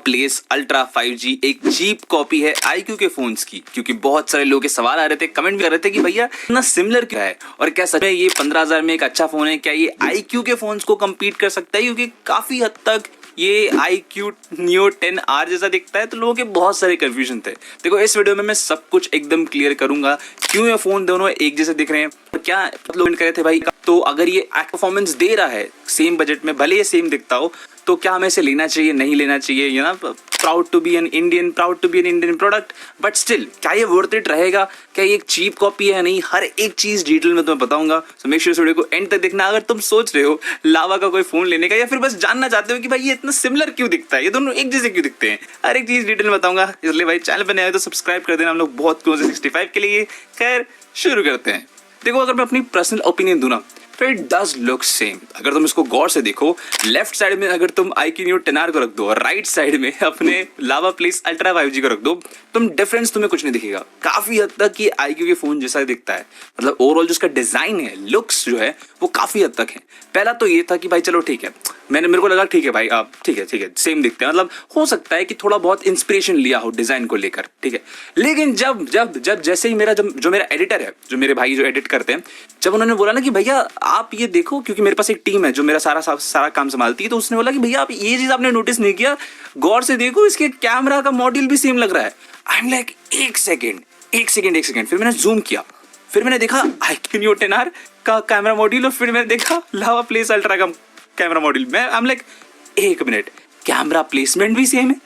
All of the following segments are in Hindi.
प्लेस अल्ट्रा 5G एक चीप कॉपी है iQOO के फोन्स की, क्योंकि बहुत सारे लोगों के सवाल आ रहे थे, कमेंट भी कर रहे थे कि भैया इतना सिमिलर क्या है और क्या सच में ये 15,000 में एक अच्छा फोन है, क्या ये iQOO के फोन्स को कम्पीट कर सकता है, क्योंकि काफी हद तक ये iQOO Neo 10R जैसा दिखता है। तो लोगों के बहुत सारे कंफ्यूजन थे। देखो इस वीडियो में मैं सब कुछ एकदम क्लियर करूंगा, क्यों ये फोन दोनों एक जैसे दिख रहे हैं और क्या लोग कमेंट करे थे भाई तो अगर ये परफॉर्मेंस दे रहा है सेम बजट में, भले ये सेम दिखता हो, तो क्या हमें इसे लेना चाहिए नहीं लेना चाहिए, you know proud to be an Indian product, but still क्या ये वर्थ इट रहेगा, क्या ये एक चीप कॉपी है नहीं, हर एक चीज डिटेल में तुम्हें बताऊंगा। सो मेक श्योर वीडियो को एंड तक देखना। अगर तुम सोच रहे हो लावा का कोई फोन लेने का, या फिर बस जानना चाहते हो कि भाई ये इतना सिमिलर क्यों दिखता है, ये दोनों एक जैसे क्यों दिखते हैं, हर एक चीज डिटेल में बताऊंगा। इसलिए भाई चैनल पर नए आए तो सब्सक्राइब कर देना, हम लोग बहुत क्लोज है 65 के लिए। खैर शुरू करते हैं। देखो अगर मैं अपनी पर्सनल ओपिनियन दूं ना, तो इट डज लुक सेम। अगर तुम इसको गौर से देखो, लेफ्ट साइड में अगर तुम iQOO Neo 10R को रख दो और राइट साइड में अपने लावा प्लेस अल्ट्रा 5G को रख दो, तुम डिफरेंस तुम्हें कुछ नहीं दिखेगा। काफी हद तक ये iQOO के फोन जैसा दिखता है, मतलब ओवरऑल जो उसका डिजाइन है, लुक्स जो है वो काफी हद तक है। पहला तो ये था कि भाई चलो ठीक है, मेरे को लगा ठीक है भाई आप ठीक है सेम दिखते हैं, मतलब हो सकता है कि थोड़ा बहुत इंस्पिरेशन लिया हो डिजाइन को लेकर, ठीक है। लेकिन जब जब जब जैसे ही मेरा जो मेरा एडिटर है, जो मेरे भाई जो एडिट करते हैं, जब उन्होंने बोला ना कि भैया आप ये देखो, क्योंकि मेरे पास एक टीम है जो मेरा सारा काम संभालती है, तो उसने बोला कि भैया आप ये चीज आपने नोटिस नहीं किया, गौर से देखो इसके कैमरा का मॉड्यूल भी सेम लग रहा है। आई एम लाइक एक सेकेंड। फिर मैंने जूम किया, फिर मैंने देखा iQOO Neo 10R का कैमरा मॉड्यूल, और फिर मैंने देखा लावा प्लेस अल्ट्रा का कैमरा मॉड्यूल। मैं आई एम लाइक एक मिनट, कैमरा प्लेसमेंट भी सेम है,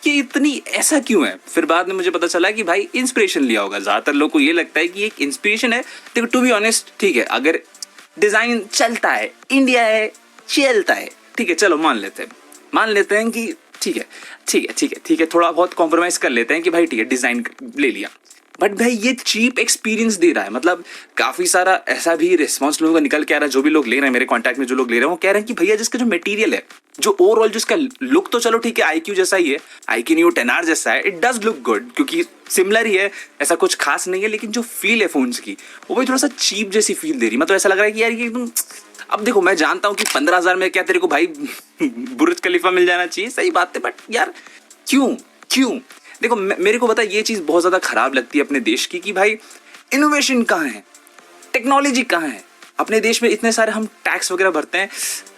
ये इतनी ऐसा क्यों है? फिर बाद में मुझे पता चला कि भाई इंस्पिरेशन लिया होगा। ज्यादातर लोगों को ये लगता है कि एक इंस्पिरेशन है। देखो टू बी ऑनेस्ट, ठीक है, अगर डिजाइन चलता है, इंडिया है, चलता है, ठीक है, चलो मान लेते हैं कि ठीक है, थोड़ा बहुत कॉम्प्रोमाइज कर लेते हैं कि भाई ठीक है डिजाइन ले लिया, बट भाई ये चीप एक्सपीरियंस दे रहा है। मतलब काफी सारा ऐसा भी रिस्पॉन्स लोगों का निकल के आ रहा है, जो भी लोग ले रहे हैं मेरे कॉन्टैक्ट में, जो लोग ले रहे हैं वो कह रहे हैं कि भैया जिसका जो मटेरियल है, जो ओवरऑल जिसका लुक, तो चलो ठीक है iQOO जैसा ही है, iQOO Neo 10R जैसा है, इट डज लुक गुड क्योंकि सिमिलर ही है, ऐसा कुछ खास नहीं है। लेकिन जो फील है फोन्स की, वो भी थोड़ा सा चीप जैसी फील दे रही है। मतलब ऐसा लग रहा है कि यार ये एकदम, अब देखो मैं जानता हूँ कि 15,000 में क्या तेरे को भाई बुर्ज खलीफा मिल जाना चाहिए, सही बात है, बट यार क्यों? देखो मेरे को पता है ये चीज बहुत ज्यादा खराब लगती है अपने देश की, कि भाई इनोवेशन कहाँ है, टेक्नोलॉजी कहाँ है? अपने देश में इतने सारे हम टैक्स वगैरह भरते हैं,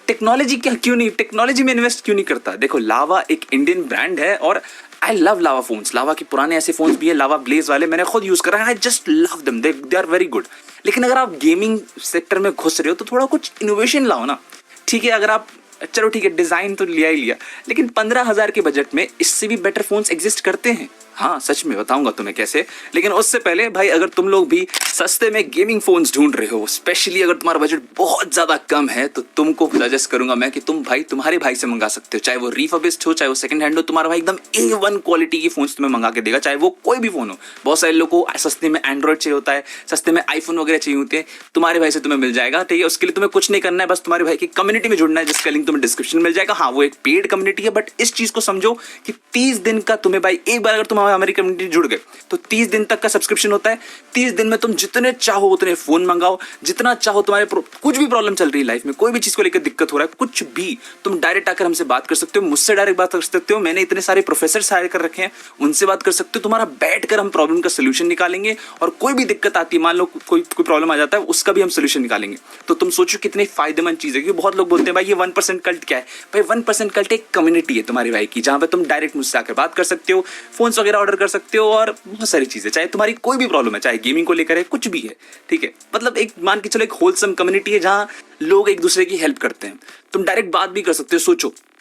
टेक्नोलॉजी टेक्नोलॉजी में इन्वेस्ट क्यों नहीं करता? देखो लावा एक इंडियन ब्रांड है और आई लव लावा फोन्स। लावा के पुराने ऐसे फोन्स भी है, लावा ब्लेज वाले, मैंने खुद यूज करा है, I just love them, they are very good. लेकिन अगर आप गेमिंग सेक्टर में घुस रहे हो तो थोड़ा कुछ इनोवेशन लाओ ना, ठीक है। अगर आप चलो ठीक है डिजाइन तो लिया, लेकिन 15,000 के बजट में इससे भी बेटर फोन्स एग्जिस्ट करते हैं। हाँ सच में बताऊंगा तुम्हें कैसे, लेकिन उससे पहले भाई अगर तुम लोग भी सस्ते में गेमिंग फोन्स ढूंढ रहे हो, स्पेशली अगर तुम्हारा बजट बहुत ज्यादा कम है, तो तुमको सजेस्ट करूंगा मैं कि तुम भाई तुम्हारे भाई से मंगा सकते हो, चाहे वो रिफर्बिश्ड हो, चाहे वो सेकंड हैंड हो, तुम्हारा भाई एकदम A1 क्वालिटी की फोन्स तुम्हें मंगा के देगा, चाहे वो कोई भी फोन हो। बहुत सारे लोगों को सस्ते में एंड्रॉइड चाहिए होता है, सस्ते में आईफोन वगैरह चाहिए होते हैं, तुम्हारे भाई से तुम्हें मिल जाएगा, ठीक है। उसके लिए तुम्हें कुछ नहीं करना है, बस तुम्हारे भाई की कम्युनिटी में जुड़ना है, जिसका लिंक तुम्हें डिस्क्रिप्शन में मिल जाएगा। हाँ वो एक पेड कम्युनिटी है, बट इस चीज को समझो कि 30 दिन का तुम्हें भाई, एक बार अगर तुम हमारी कम्युनिटी जुड़ गए तो 30 दिन तक का सब्सक्रिप्शन होता है। 30 दिन में तुम जितने चाहो उतने फोन मंगाओ, जितना चाहो, तुम्हारे कुछ भी प्रॉब्लम चल रही है लाइफ में, कोई भी चीज को लेकर दिक्कत हो रहा है, कुछ भी, तुम डायरेक्ट आकर हमसे बात कर सकते हो, मुझसे डायरेक्ट बात कर सकते हो। मैंने इतने सारे प्रोफेसर हायर कर रखे हैं, उनसे बात कर सकते हो, तुम्हारा बैठकर हम प्रॉब्लम का सोल्यूशन निकालेंगे। और कोई भी दिक्कत आती है, मान लो कोई प्रॉब्लम आ जाता है, उसका भी हम सोल्यूशन निकालेंगे। तो तुम सोचो कितनी फायदेमंद चीज है। क्योंकि बहुत लोग बोलते हैं भाई ये 1% कल्ट क्या है? भाई 1% कल्ट एक कम्युनिटी है तुम्हारे भाई की, जहां पे तुम डायरेक्ट मुझसे आकर बात कर सकते हो, फोन्स वगैरह ऑर्डर कर सकते हो, और बहुत सारी चीजें, चाहे तुम्हारी कोई भी प्रॉब्लम है, चाहे गेमिंग को लेकर है, कुछ भी है, ठीक है। मतलब एक मान के चलो एक होलसम कम्युनिटी है जहां लोग एक दूसरे की हेल्प करते हैं। तुम डायरेक्ट बात भी कर सकते हो।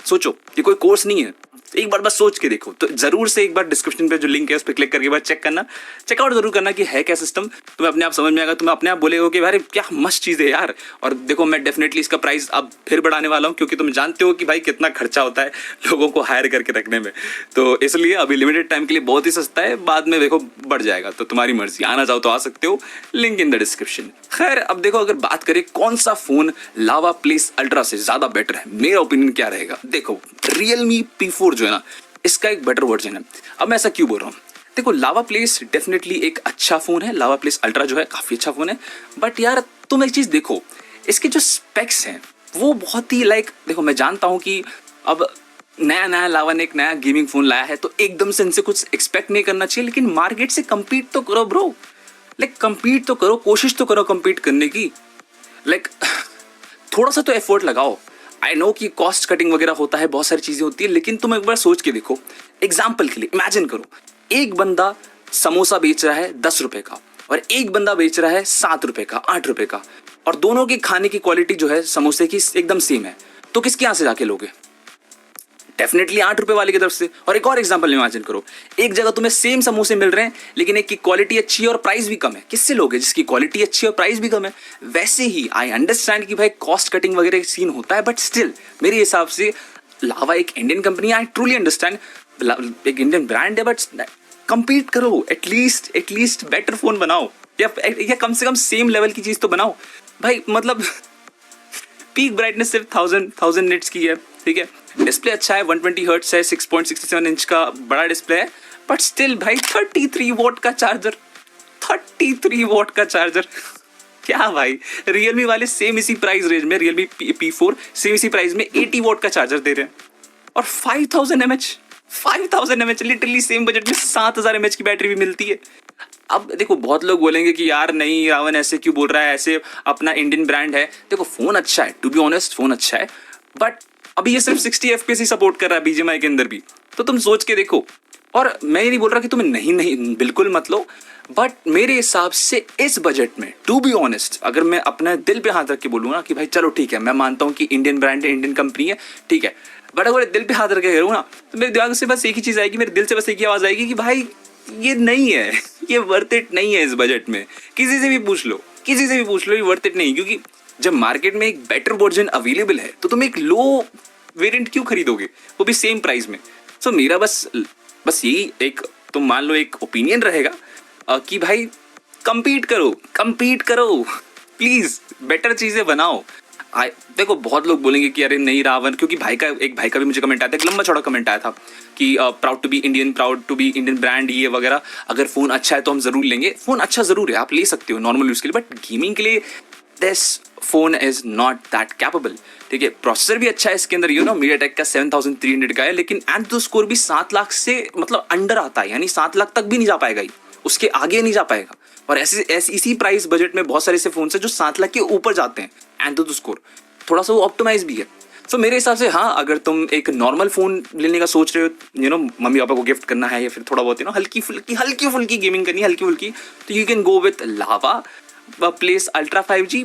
सोचो ये कोई कोर्स नहीं है, एक बार बस सोच के देखो। तो जरूर से एक बार डिस्क्रिप्शन पे जो लिंक है उस पर क्लिक करके बार चेकआउट जरूर करना कि है क्या सिस्टम। तुम्हें अपने आप समझ में आएगा, तुम्हें अपने आप बोलेगा कि भाई क्या मस्त चीज है यार। और देखो मैं डेफिनेटली इसका प्राइस अब फिर बढ़ाने वाला हूँ, क्योंकि तुम जानते हो कि भाई कितना खर्चा होता है लोगों को हायर करके रखने में। तो इसलिए अभी लिमिटेड टाइम के लिए बहुत ही सस्ता है, बाद में देखो बढ़ जाएगा, तो तुम्हारी मर्जी, आना चाहो तो आ सकते हो, लिंक इन द डिस्क्रिप्शन। खैर अब देखो अगर बात करें कौन सा फोन लावा प्लेस अल्ट्रा से ज्यादा बेटर है, मेरा ओपिनियन क्या रहेगा। देखो Realme P4 जो है ना, इसका एक बेटर वर्जन है। अब मैं ऐसा क्यों बोल रहा हूँ, देखो लावा प्लेस डेफिनेटली एक अच्छा फोन है, लावा प्लेस अल्ट्रा जो है काफी अच्छा फोन है, बट यार तुम एक चीज देखो, इसके जो स्पेक्स हैं वो बहुत ही देखो मैं जानता हूँ कि अब नया नया लावा ने एक नया गेमिंग फोन लाया है तो एकदम से इनसे कुछ एक्सपेक्ट नहीं करना चाहिए, लेकिन मार्केट से compete तो करो ब्रो, compete तो करो, कोशिश तो करो compete करने की, थोड़ा सा तो एफर्ट लगाओ। आई नो कि कॉस्ट कटिंग वगैरह होता है, बहुत सारी चीजें होती है, लेकिन तुम एक बार सोच के देखो, एग्जाम्पल के लिए इमेजिन करो, एक बंदा समोसा बेच रहा है 10 रुपए का और एक बंदा बेच रहा है 7 रुपए का, 8 रुपए का, और दोनों की खाने की क्वालिटी जो है समोसे की एकदम सेम है, तो किसके यहाँ से जाके लोगे? डेफिनेटली 8 रुपए वाले की तरफ से। और एक और एग्जांपल इमेजिन करो, एक जगह तुम्हें सेम समोसे मिल रहे हैं लेकिन एक की क्वालिटी अच्छी है और प्राइस भी कम है, किससे लोगे? जिसकी क्वालिटी अच्छी है और प्राइस भी कम है। वैसे ही आई अंडरस्टैंड कि भाई कॉस्ट कटिंग वगैरह सीन होता है, बट स्टिल मेरे हिसाब से लावा एक इंडियन कंपनी है, आई ट्रूली अंडरस्टैंड, एक इंडियन ब्रांड है, बट कंपीट करो, एटलीस्ट बेटर फोन बनाओ, या कम से कम सेम लेवल की चीज तो बनाओ भाई। मतलब पीक ब्राइटनेस सिर्फ 1000 निट्स की है, ठीक है, डिस्प्ले अच्छा है, 120 हर्ट्ज है, 6.67 इंच का बड़ा डिस्प्ले है, बट स्टिल भाई 33 वॉट का चार्जर, 33 वॉट का चार्जर क्या भाई। रियलमी वाले सेम इसी प्राइस रेंज में, रियलमी P4 सेम इसी प्राइस में 80 वॉट का चार्जर दे रहे हैं और 5000 mAh लिटरली सेम बजट में 7000 mAh की बैटरी भी मिलती है। अब देखो बहुत लोग बोलेंगे कि यार नहीं रावण ऐसे क्यों बोल रहा है, ऐसे अपना इंडियन ब्रांड है। देखो फोन अच्छा है, टू बी ऑनेस्ट फोन अच्छा है, बट अभी ये सिर्फ 60 FPS ही सपोर्ट कर रहा है BGMI के अंदर भी, तो तुम सोच के देखो। और मैं ये नहीं बोल रहा कि तुम्हें नहीं बिल्कुल मत लो, बट मेरे हिसाब से इस बजट में टू बी ऑनेस्ट, अगर मैं अपने दिल पे हाथ रख के बोलूँ ना कि भाई चलो ठीक है, मैं मानता हूँ कि इंडियन ब्रांड है, इंडियन कंपनी है, ठीक है, बट अगर दिल पे हाथ रख के करूँ ना तो मेरे दिमाग से बस एक ही चीज़ आएगी, मेरे दिल से बस एक ही आवाज़ आएगी कि भाई ये नहीं है, ये वर्थ इट नहीं है इस बजट में। किसी से भी पूछ लो, ये वर्थ इट नहीं, क्योंकि जब मार्केट में एक बेटर वर्जन अवेलेबल है तो तुम एक लो वेरिएंट क्यों खरीदोगे, वो भी सेम प्राइस में। सो मेरा बस यही एक तुम मान लो एक ओपिनियन रहेगा कि भाई compete करो प्लीज, बेटर चीजें बनाओ। देखो बहुत लोग बोलेंगे कि अरे नहीं रावण, क्योंकि एक भाई का भी मुझे कमेंट आया था, एक लंबा चौड़ा कमेंट आया था कि proud to be Indian brand, ये वगैरह, अगर फोन अच्छा है तो हम जरूर लेंगे। फोन अच्छा जरूर है, आप ले सकते हो नॉर्मल यूज के लिए, बट गेमिंग के लिए this phone is not that capable, ठीक है। प्रोसेसर भी अच्छा है इसके अंदर, MediaTek का 7300 का है, लेकिन एंथो स्कोर भी 7 लाख से मतलब अंडर आता है, यानी 7 लाख तक भी नहीं जा पाएगा, उसके आगे नहीं जा पाएगा। और ऐसे इसी प्राइस बजट में बहुत सारे ऐसे फोन है जो 7 लाख के ऊपर जाते हैं, एंथो स्कोर थोड़ा सा वो ऑप्टिमाइज भी है। सो मेरे हिसाब से हाँ, अगर तुम एक नॉर्मल फोन लेने का सोच रहे हो, मम्मी पापा को गिफ्ट करना है, या फिर थोड़ा बहुत हल्की फुल्की गेमिंग करनी है, हल्की फुल्की, तो you can go with lava place ultra 5G,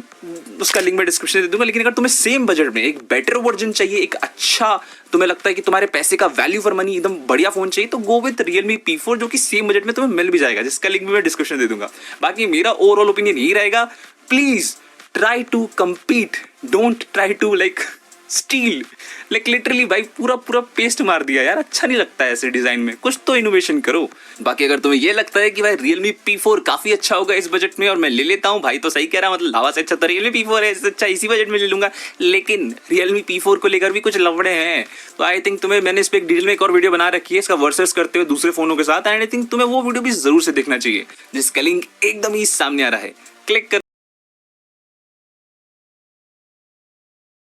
उसका लिंक मैं डिस्क्रिप्शन में दे दूंगा। लेकिन अगर तुम्हें सेम बजट में एक बेटर वर्जन चाहिए, एक अच्छा तुम्हें लगता है कि तुम्हारे पैसे का वैल्यू फॉर मनी एकदम बढ़िया फोन चाहिए, तो गो विथ Realme P4, जो कि सेम बजट में तुम्हें मिल भी जाएगा, जिसका लिंक भी मैं डिस्क्रिप्शन दे दूंगा। बाकी मेरा ओवरऑल ओपिनियन यही रहेगा, please try to compete, don't try to steal. Literally भाई पूरा पेस्ट मार दिया यार, अच्छा नहीं लगता है ऐसे डिजाइन में, कुछ तो इनोवेशन करो। बाकी अगर तुम्हें ये लगता है कि भाई Realme P4 काफी अच्छा होगा इस बजट में और मैं ले लेता हूँ, भाई तो सही कह रहा, मतलब लावा से अच्छा तो Realme P4 है, इससे अच्छा इसी बजट में ले लूंगा। लेकिन Realme P4 को लेकर भी कुछ लफड़े हैं, तो आई थिंक मैंने इस पर एक डिटेल में एक और वीडियो बना रखी है इसका वर्सेस करते हुए दूसरे फोनों के साथ, एंड आई थिंक तुम्हें वो वीडियो भी जरूर से देखना चाहिए, जिसका लिंक एकदम ही सामने आ रहा है, क्लिक कर